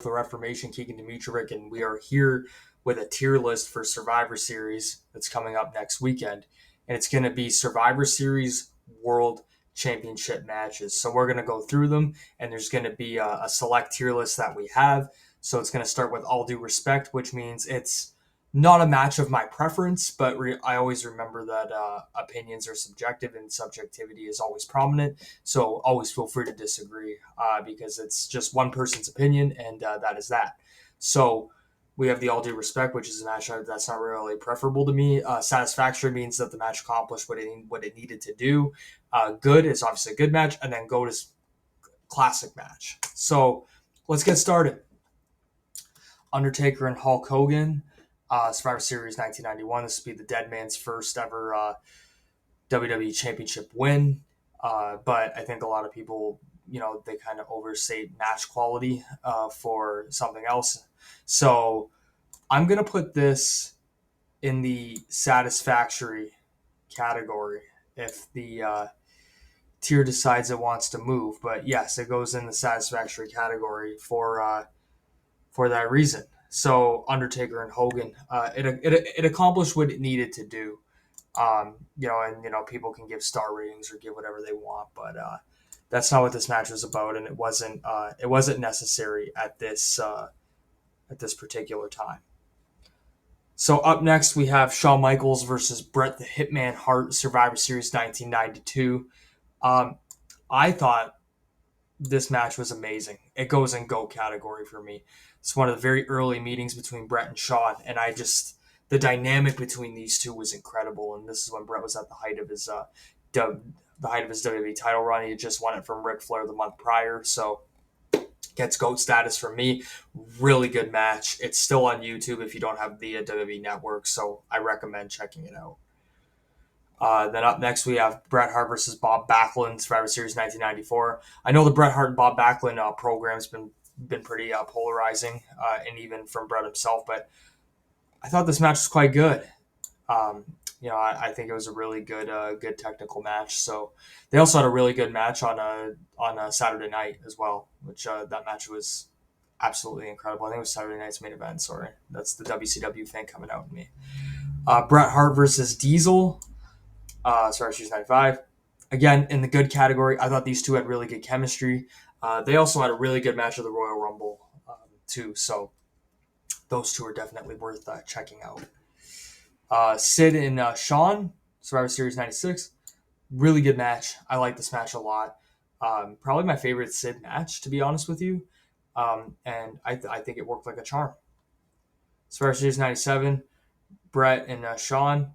the Reformation, Keegan Dimitrovic, and we are here with a tier list for Survivor Series that's coming up next weekend. And it's going to be Survivor Series World Championship matches. So we're going to go through them, and there's going to be a select tier list that we have. So it's going to start with All Due Respect, which means it's not a match of my preference, but I always remember that opinions are subjective and subjectivity is always prominent. So always feel free to disagree because it's just one person's opinion, and that is that. So we have the All Due Respect, which is a match that's not really preferable to me. Satisfactory means that the match accomplished what it needed to do. Good is obviously a good match, and then GOAT is classic match. So let's get started. Undertaker and Hulk Hogan, Survivor Series 1991. This would be the Dead Man's first ever WWE Championship win. But I think a lot of people, they kind of overstate match quality for something else. So I'm going to put this in the satisfactory category if the tier decides it wants to move. But yes, it goes in the satisfactory category for that reason. So Undertaker and Hogan, it accomplished what it needed to do. People can give star ratings or give whatever they want, but that's not what this match was about, and it wasn't necessary at this particular time. So up next we have Shawn Michaels versus Bret the Hitman Hart, Survivor Series 1992. I thought this match was amazing. It goes in GOAT category for me. It's one of the very early meetings between Bret and Shawn, and the dynamic between these two was incredible. And this is when Bret was at the height of his WWE title run. He had just won it from Ric Flair the month prior, so gets GOAT status for me. Really good match. It's still on YouTube if you don't have the WWE Network, so I recommend checking it out. Then up next we have Bret Hart versus Bob Backlund, Survivor Series 1994. I know the Bret Hart and Bob Backlund program's been pretty polarizing, and even from Bret himself, but I thought this match was quite good. I think it was a really good technical match. So they also had a really good match on a Saturday night as well, which that match was absolutely incredible. I think it was Saturday night's main event. Sorry, that's the WCW fan coming out in me. Bret Hart versus Diesel. Survivor Series 95. Again, in the good category, I thought these two had really good chemistry. They also had a really good match of the Royal Rumble, too. So those two are definitely worth checking out. Sid and Shawn, Survivor Series 96. Really good match. I like this match a lot. Probably my favorite Sid match, to be honest with you. And I think it worked like a charm. Survivor Series 97. Bret and Shawn.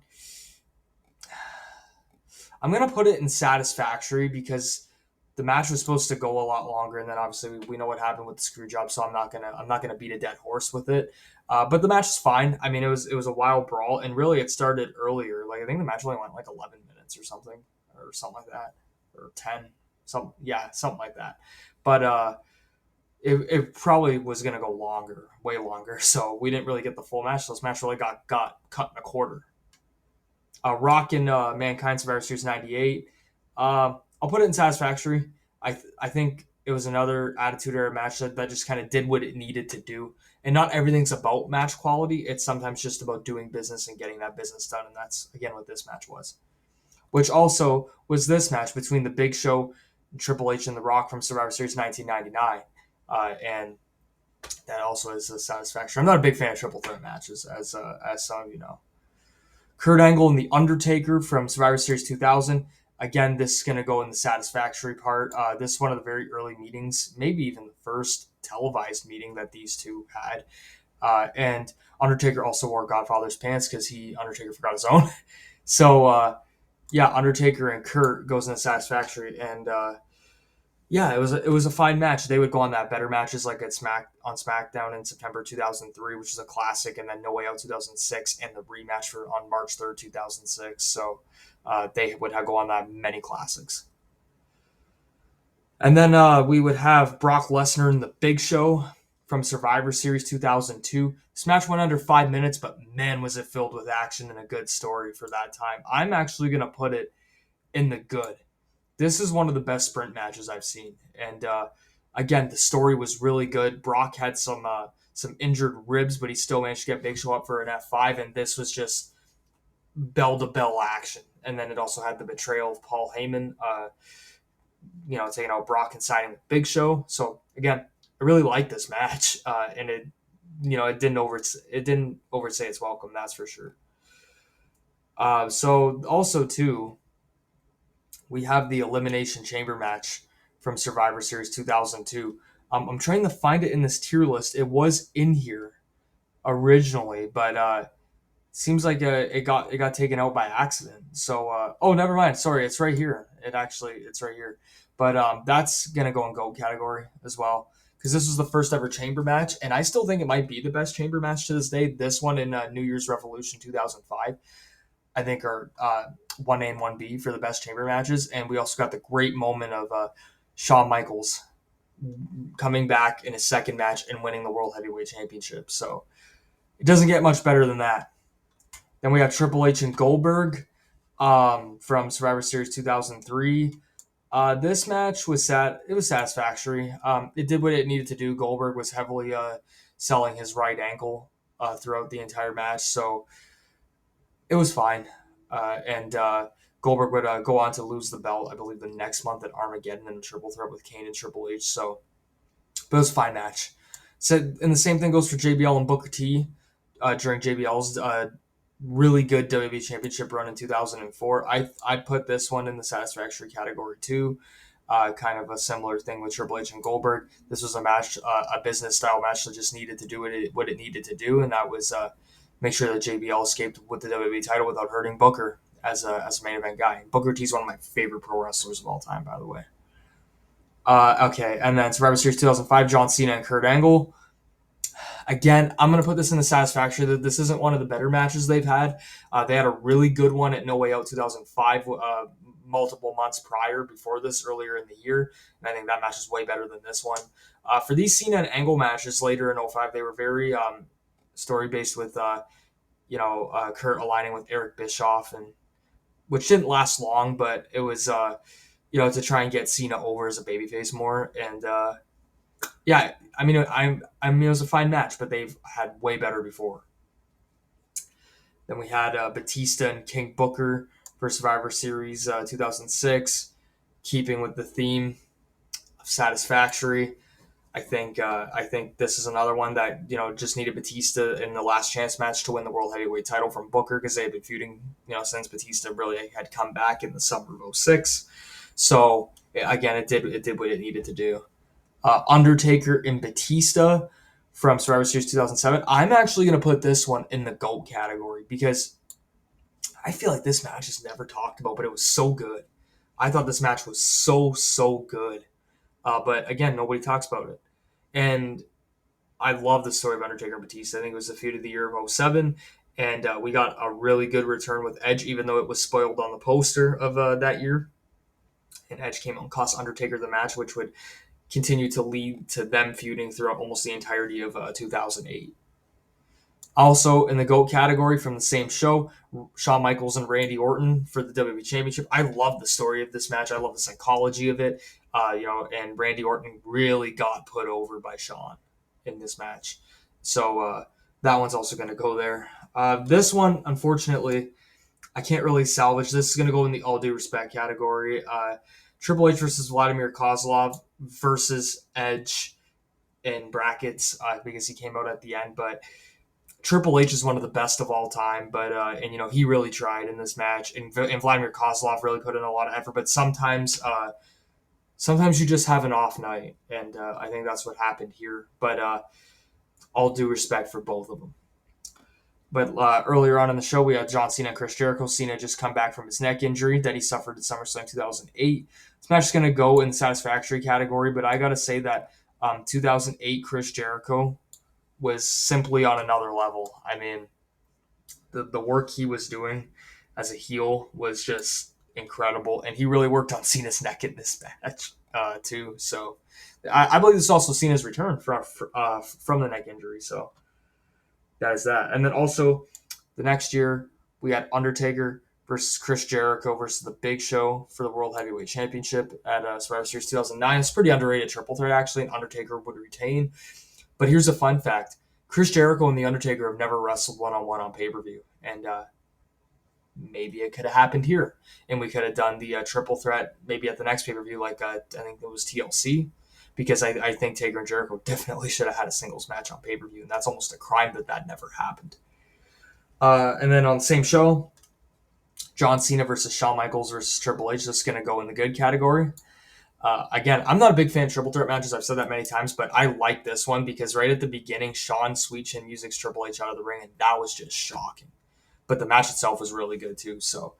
I'm going to put it in satisfactory because the match was supposed to go a lot longer, and then obviously we know what happened with the screw job, so I'm not gonna beat a dead horse with it. But the match is fine. I mean, it was a wild brawl, and really it started earlier. Like I think the match only went like 11 minutes or something like that, or 10, something like that. But it probably was gonna go longer, way longer. So we didn't really get the full match. So this match really got cut in a quarter. Rock and Mankind Survivor Series 98. I'll put it in satisfactory. I think it was another Attitude Era match that just kind of did what it needed to do. And not everything's about match quality. It's sometimes just about doing business and getting that business done. And that's, again, what this match was. Which also was this match between The Big Show, Triple H, and The Rock from Survivor Series 1999. And that also is a satisfaction. I'm not a big fan of triple threat matches, as some of you know. Kurt Angle and The Undertaker from Survivor Series 2000. Again, this is going to go in the satisfactory part. This is one of the very early meetings, maybe even the first televised meeting that these two had. And Undertaker also wore Godfather's pants because Undertaker forgot his own. So, Undertaker and Kurt goes in the satisfactory. And, it was a fine match. They would go on that better matches like on SmackDown in September 2003, which is a classic, and then No Way Out 2006, and the rematch on March 3rd, 2006. So they would go on that many classics. And then we would have Brock Lesnar and The Big Show from Survivor Series 2002. This match went under 5 minutes, but man, was it filled with action and a good story for that time. I'm actually going to put it in the good. This is one of the best sprint matches I've seen. And Again, the story was really good. Brock had some injured ribs, but he still managed to get Big Show up for an F5, and this was just bell to bell action. And then it also had the betrayal of Paul Heyman, taking out Brock and siding with Big Show. So again, I really like this match, and it didn't overstay its welcome. That's for sure. So also too, we have the Elimination Chamber match from Survivor Series 2002. I'm trying to find it in this tier list. It was in here originally, but seems like it got taken out by accident. So never mind. Sorry, it's right here. It's right here. But that's gonna go in GOAT category as well because this was the first ever chamber match, and I still think it might be the best chamber match to this day. This one in New Year's Revolution 2005, I think are 1A and 1B for the best chamber matches, and we also got the great moment of Shawn Michaels coming back in his second match and winning the World Heavyweight Championship. So it doesn't get much better than that. Then we have Triple H and Goldberg from Survivor Series 2003. This match was it was satisfactory. It did what it needed to do. Goldberg was heavily selling his right ankle throughout the entire match, so it was fine. And Goldberg would go on to lose the belt, I believe, the next month at Armageddon in a triple threat with Kane and Triple H. So, but it was a fine match. So, and the same thing goes for JBL and Booker T during JBL's really good WWE Championship run in 2004. I put this one in the satisfactory category too. Kind of a similar thing with Triple H and Goldberg. This was a match, a business style match that just needed to do what it needed to do, and that was make sure that JBL escaped with the WWE title without hurting Booker as a main event guy. Booker T is one of my favorite pro wrestlers of all time, by the way. Okay, and then Survivor Series 2005, John Cena and Kurt Angle. Again, I'm going to put this in the satisfaction that this isn't one of the better matches they've had. They had a really good one at No Way Out 2005, multiple months prior, before this, earlier in the year. And I think that match is way better than this one. For these Cena and Angle matches later in 05, they were very story-based with, Kurt aligning with Eric Bischoff, and which didn't last long, but it was, to try and get Cena over as a babyface more. And, yeah, I mean, it was a fine match, but they've had way better before. Then we had Batista and King Booker for Survivor Series 2006, keeping with the theme of satisfactory. I think this is another one that just needed Batista in the last chance match to win the World Heavyweight title from Booker because they had been feuding since Batista really had come back in the summer of 06. So again, it did what it needed to do. Undertaker and Batista from Survivor Series 2007. I'm actually going to put this one in the GOAT category because I feel like this match is never talked about, but it was so good. I thought this match was so good. But again, nobody talks about it. And I love the story of Undertaker and Batista. I think it was the feud of the year of 07. And we got a really good return with Edge, even though it was spoiled on the poster of that year. And Edge came out and cost Undertaker the match, which would continue to lead to them feuding throughout almost the entirety of 2008. Also in the GOAT category from the same show, Shawn Michaels and Randy Orton for the WWE Championship. I love the story of this match. I love the psychology of it. And Randy Orton really got put over by Shawn in this match. So that one's also going to go there. This one, unfortunately, I can't really salvage. This is going to go in the all due respect category. Triple H versus Vladimir Kozlov versus Edge in brackets because he came out at the end. But Triple H is one of the best of all time. But he really tried in this match, and Vladimir Kozlov really put in a lot of effort. But sometimes you just have an off night, and I think that's what happened here. But all due respect for both of them. But earlier on in the show, we had John Cena and Chris Jericho. Cena just come back from his neck injury that he suffered at SummerSlam 2008. This match is going to go in the satisfactory category, but I got to say that 2008 Chris Jericho was simply on another level. I mean, the work he was doing as a heel was just incredible, and he really worked on Cena's neck in this match too. So I believe this is also Cena's return from the neck injury. So that is that. And then also the next year we had Undertaker versus Chris Jericho versus The Big Show for the World Heavyweight Championship at Survivor Series 2009. It's a pretty underrated triple threat, actually, and Undertaker would retain. But here's a fun fact. Chris Jericho and The Undertaker have never wrestled one-on-one on pay-per-view, and maybe it could have happened here, and we could have done the triple threat maybe at the next pay-per-view, like I think it was TLC, because I think Taker and Jericho definitely should have had a singles match on pay-per-view, and that's almost a crime that never happened. And then on the same show, John Cena versus Shawn Michaels versus Triple H. This is going to go in the good category. Again, I'm not a big fan of triple threat matches. I've said that many times, but I like this one because right at the beginning, Shawn Sweet Chin music's Triple H out of the ring, and that was just shocking. But the match itself was really good too, so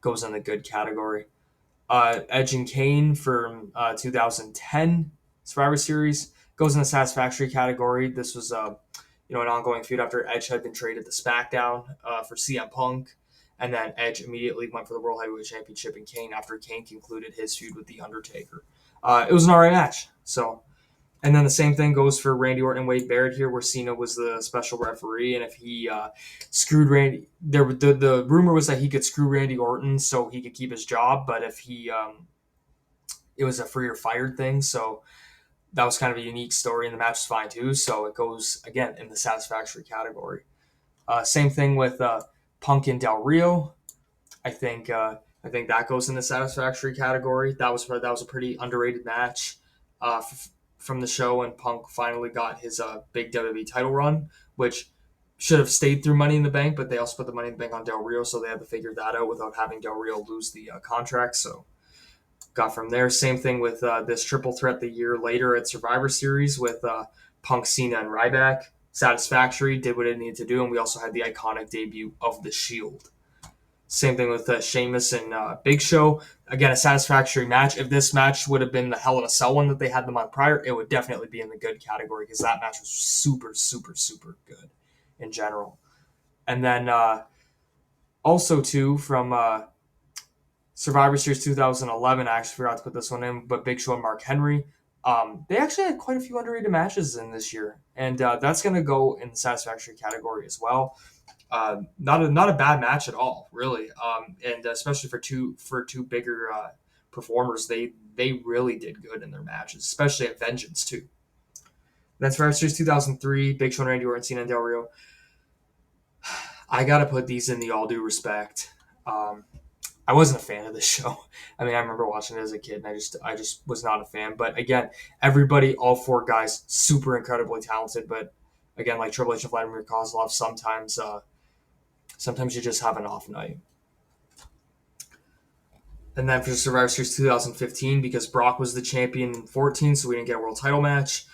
goes in the good category. Edge and Kane from 2010 Survivor Series goes in the satisfactory category. This was an ongoing feud after Edge had been traded to SmackDown for CM Punk. And then Edge immediately went for the World Heavyweight Championship in Kane after Kane concluded his feud with The Undertaker. It was an alright match. And then the same thing goes for Randy Orton and Wade Barrett here, where Cena was the special referee. And if he screwed Randy, the rumor was that he could screw Randy Orton so he could keep his job. But if he, it was a free or fired thing. So that was kind of a unique story, and the match is fine too. So it goes, again, in the satisfactory category. Same thing with Punk and Del Rio. I think that goes in the satisfactory category. That was a pretty underrated match from the show, and Punk finally got his big WWE title run, which should have stayed through Money in the Bank, but they also put the Money in the Bank on Del Rio, so they had to figure that out without having Del Rio lose the contract. So got from there. Same thing with this triple threat the year later at Survivor Series with Punk, Cena, and Ryback. Satisfactory, did what it needed to do, and we also had the iconic debut of The Shield. Same thing with Sheamus and Big Show. Again, a satisfactory match. If this match would have been the Hell in a Cell one that they had the month prior, it would definitely be in the good category because that match was super, super, super good in general. And then also, too, from Survivor Series 2011, I actually forgot to put this one in, but Big Show and Mark Henry. They actually had quite a few underrated matches in this year, and that's going to go in the satisfactory category as well. Not a bad match at all, really, and especially for two bigger performers, they really did good in their matches, especially at Vengeance too. That's Survivor Series 2003, Big Show, Randy Orton, Cena, and Del Rio. I gotta put these in the all due respect. I wasn't a fan of this show. I mean, I remember watching it as a kid, and I just was not a fan. But again, everybody, all four guys, super incredibly talented. But again, like Triple H and Vladimir Kozlov, sometimes you just have an off night. And then for Survivor Series 2015, because Brock was the champion in 14, so we didn't get a world title match.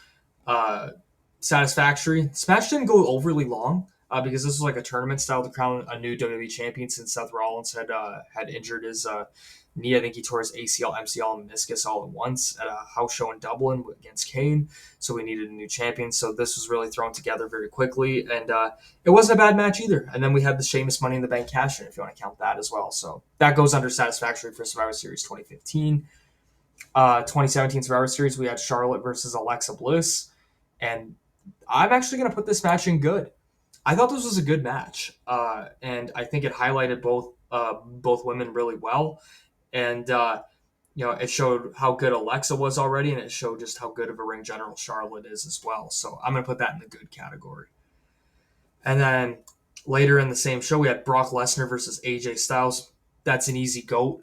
Satisfactory. This match didn't go overly long. Because this was like a tournament style to crown a new WWE champion since Seth Rollins had injured his knee. I think he tore his ACL, MCL, and meniscus all at once at a house show in Dublin against Kane. So we needed a new champion. So this was really thrown together very quickly, and it wasn't a bad match either. And then we had the Sheamus Money in the Bank cash-in, if you want to count that as well. So that goes under satisfactory for Survivor Series 2015. 2017 Survivor Series, we had Charlotte versus Alexa Bliss, and I'm actually going to put this match in good. I thought this was a good match, and I think it highlighted both women really well, and it showed how good Alexa was already, and it showed just how good of a ring general Charlotte is as well. So I'm gonna put that in the good category. And then later in the same show, we had Brock Lesnar versus AJ Styles. That's an easy GOAT.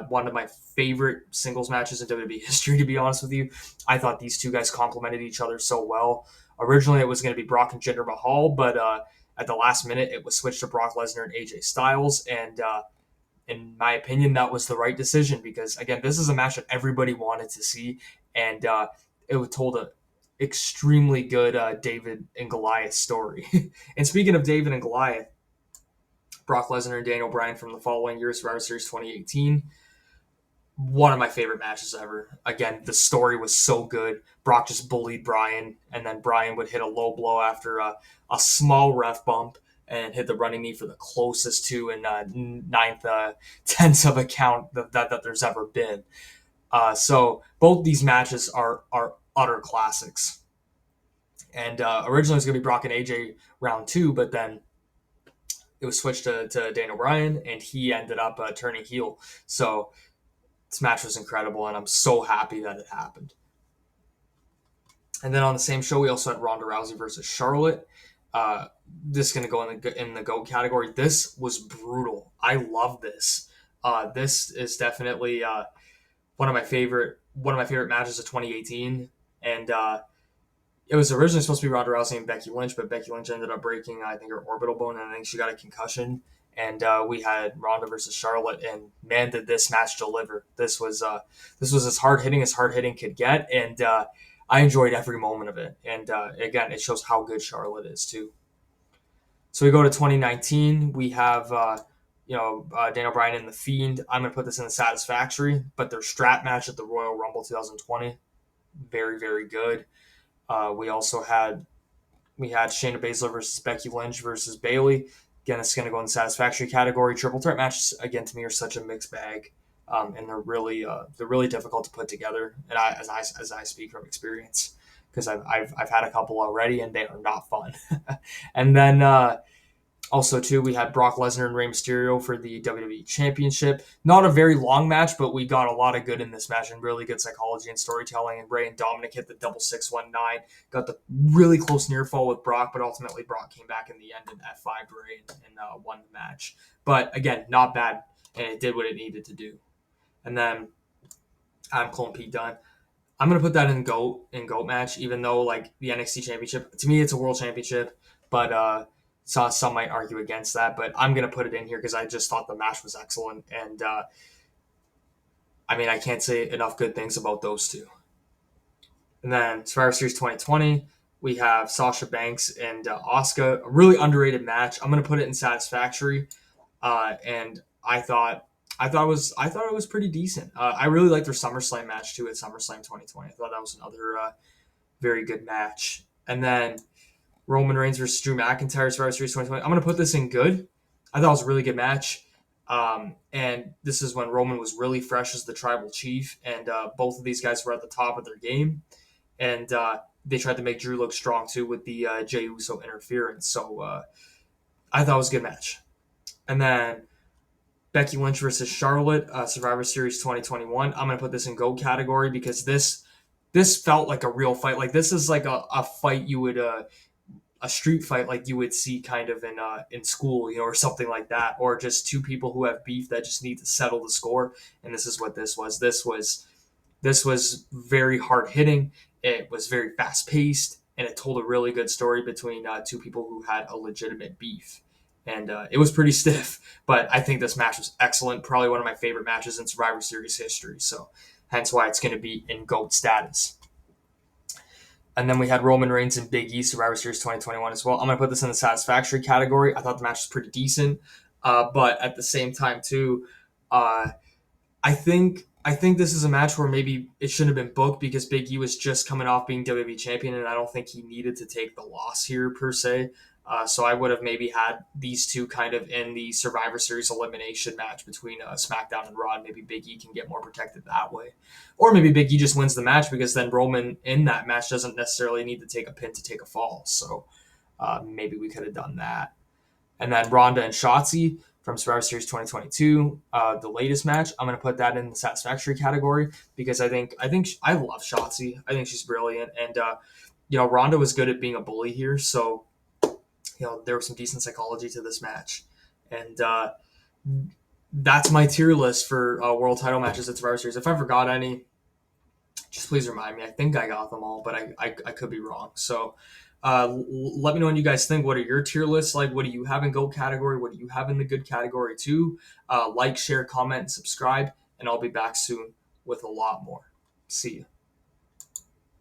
One of my favorite singles matches in WWE history, to be honest with you. I thought these two guys complemented each other so well. Originally, it was going to be Brock and Jinder Mahal, but at the last minute, it was switched to Brock Lesnar and AJ Styles. And in my opinion, that was the right decision because, again, this is a match that everybody wanted to see. And it told an extremely good David and Goliath story. And speaking of David and Goliath, Brock Lesnar and Daniel Bryan from the following year, Survivor Series 2018. One of my favorite matches ever. Again, the story was so good. Brock just bullied Bryan, and then Bryan would hit a low blow after a small ref bump and hit the running knee for the closest to and ninth tenths of a count that there's ever been. So both these matches are utter classics. And originally it was going to be Brock and AJ round 2, but then it was switched to Daniel Bryan, and he ended up turning heel. So this match was incredible, and I'm so happy that it happened. And then on the same show, we also had Ronda Rousey versus Charlotte. This is going to go in the GOAT category. This was brutal. I love this. This is definitely one of my favorite matches of 2018, and it was originally supposed to be Ronda Rousey and Becky Lynch, but Becky Lynch ended up breaking, I think, her orbital bone, and I think she got a concussion. And we had Ronda versus Charlotte, and man, did this match deliver! This was as hard hitting could get, and I enjoyed every moment of it. And again, it shows how good Charlotte is too. So we go to 2019. We have Daniel Bryan and the Fiend. I'm gonna put this in the Satisfactory, but their strap match at the Royal Rumble 2020, very very good. We also had Shayna Baszler versus Becky Lynch versus Bayley. Again, it's going to go in the Satisfactory category. Triple threat matches, again, to me, are such a mixed bag, and they're really difficult to put together. And as I speak from experience, because I've had a couple already, and they are not fun. And then also, too, we had Brock Lesnar and Rey Mysterio for the WWE Championship. Not a very long match, but we got a lot of good in this match and really good psychology and storytelling. And Rey and Dominic hit the double 619. Got the really close near fall with Brock, but ultimately Brock came back in the end and F5'd Rey and won the match. But again, not bad, and it did what it needed to do. And then Adam Cole and Pete Dunne. I'm gonna put that in GOAT match, even though like the NXT Championship, to me it's a World Championship, but some might argue against that. But I'm gonna put it in here because I just thought the match was excellent, and I can't say enough good things about those two. And then Survivor Series 2020, we have Sasha Banks and Asuka, a really underrated match. I'm gonna put it in Satisfactory, and I thought it was pretty decent. I really liked their SummerSlam match too at SummerSlam 2020. I thought that was another very good match. And then Roman Reigns versus Drew McIntyre Survivor Series 2020. I'm going to put this in good. I thought it was a really good match. And this is when Roman was really fresh as the tribal chief, and both of these guys were at the top of their game. And they tried to make Drew look strong too with the Jey Uso interference. So I thought it was a good match. And then Becky Lynch versus Charlotte, Survivor Series 2021. I'm going to put this in GOAT category because this felt like a real fight. Like this is like a fight you would a street fight like you would see kind of in school, or something like that, or just two people who have beef that just need to settle the score. And this is what this was. This was very hard hitting. It was very fast paced, and it told a really good story between two people who had a legitimate beef. And it was pretty stiff, but I think this match was excellent. Probably one of my favorite matches in Survivor Series history. So hence why it's going to be in GOAT status. And then we had Roman Reigns and Big E Survivor Series 2021 as well. I'm going to put this in the Satisfactory category. I thought the match was pretty decent, but at the same time too, I think this is a match where maybe it shouldn't have been booked because Big E was just coming off being WWE champion, and I don't think he needed to take the loss here per se. So I would have maybe had these two kind of in the Survivor Series elimination match between SmackDown and Raw, and maybe Big E can get more protected that way. Or maybe Big E just wins the match because then Roman in that match doesn't necessarily need to take a pin to take a fall. So maybe we could have done that. And then Ronda and Shotzi from Survivor Series 2022, the latest match. I'm going to put that in the Satisfactory category because I think I love Shotzi. I think she's brilliant, and Ronda was good at being a bully here, so there was some decent psychology to this match, and that's my tier list for world title matches at Survivor Series. If I forgot any, just please remind me. I think I got them all, but I could be wrong. So let me know what you guys think. What are your tier lists like? What do you have in GOAT category? What do you have in the good category too? Like, share, comment, and subscribe, and I'll be back soon with a lot more. See you.